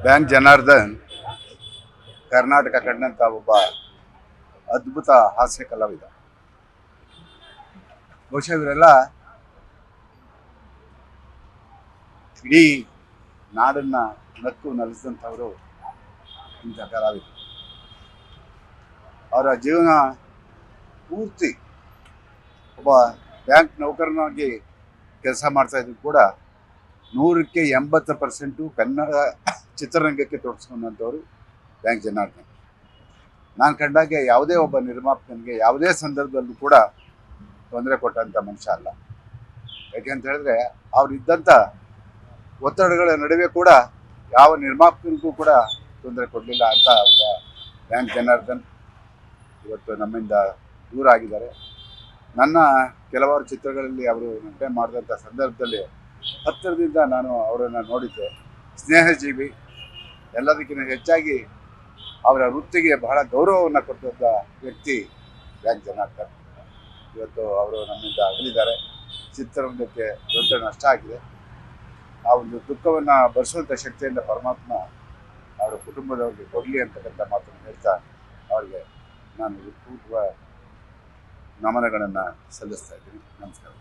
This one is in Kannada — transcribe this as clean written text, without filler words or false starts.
ಬ್ಯಾಂಕ್ ಜನಾರ್ದನ್ ಕರ್ನಾಟಕ ಕಂಡಂತ ಒಬ್ಬ ಅದ್ಭುತ ಹಾಸ್ಯ ಕಲಾವಿದ. ಬಹುಶಃ ಇವರೆಲ್ಲ ಇಡೀ ನಾಡನ್ನ ನಕ್ಕು ನಲಿಸಿದಂಥವರು ಇಂಥ ಕಲಾವಿದರು. ಅವರ ಜೀವನ ಪೂರ್ತಿ ಒಬ್ಬ ಬ್ಯಾಂಕ್ ನೌಕರನಾಗಿ ಕೆಲಸ ಮಾಡ್ತಾ ಇದ್ರು ಕೂಡ 100ಕ್ಕೆ 80% ಕನ್ನಡ ಚಿತ್ರರಂಗಕ್ಕೆ ತೊಡಗಿಸ್ಕೊಂಡಂಥವ್ರು ಬ್ಯಾಂಕ್ ಜನಾರ್ದನ್. ನಾನು ಕಂಡಾಗೆ ಯಾವುದೇ ಒಬ್ಬ ನಿರ್ಮಾಪಕನಿಗೆ ಯಾವುದೇ ಸಂದರ್ಭದಲ್ಲೂ ಕೂಡ ತೊಂದರೆ ಕೊಟ್ಟಂಥ ಮನುಷ್ಯ ಅಲ್ಲ. ಯಾಕೆಂತ ಹೇಳಿದ್ರೆ ಅವರಿದ್ದಂಥ ಒತ್ತಡಗಳ ನಡುವೆ ಕೂಡ ಯಾವ ನಿರ್ಮಾಪಕನಿಗೂ ಕೂಡ ತೊಂದರೆ ಕೊಡಲಿಲ್ಲ ಅಂತ ಒಬ್ಬ ಬ್ಯಾಂಕ್ ಜನಾರ್ದನ್ ಇವತ್ತು ನಮ್ಮಿಂದ ದೂರ ಆಗಿದ್ದಾರೆ. ನನ್ನ ಕೆಲವಾರು ಚಿತ್ರಗಳಲ್ಲಿ ಅವರು ನಟನೆ ಮಾಡಿದಂಥ ಸಂದರ್ಭದಲ್ಲಿ ಹತ್ತಿರದಿಂದ ನಾನು ಅವರನ್ನು ನೋಡಿದ್ದೆ. ಸ್ನೇಹಜೀವಿ, ಎಲ್ಲದಕ್ಕಿಂತ ಹೆಚ್ಚಾಗಿ ಅವರ ವೃತ್ತಿಗೆ ಬಹಳ ಗೌರವವನ್ನು ಕೊಟ್ಟಂಥ ವ್ಯಕ್ತಿ ಬ್ಯಾಂಕ್ ಜನಾರ್ದನ್. ಇವತ್ತು ಅವರು ನಮ್ಮಿಂದ ಅಗಲಿದ್ದಾರೆ. ಚಿತ್ರರಂಗಕ್ಕೆ ದೊಡ್ಡ ನಷ್ಟ ಆಗಿದೆ. ಆ ಒಂದು ದುಃಖವನ್ನು ಭರಿಸುವಂಥ ಶಕ್ತಿಯಿಂದ ಪರಮಾತ್ಮ ಅವರ ಕುಟುಂಬದವರಿಗೆ ಕೊಡಲಿ ಅಂತಕ್ಕಂಥ ಮಾತನ್ನು ಹೇಳ್ತಾ ಅವರಿಗೆ ನಾನು ಪೂರ್ವ ನಮನಗಳನ್ನು ಸಲ್ಲಿಸ್ತಾ ಇದ್ದೀನಿ. ನಮಸ್ಕಾರ.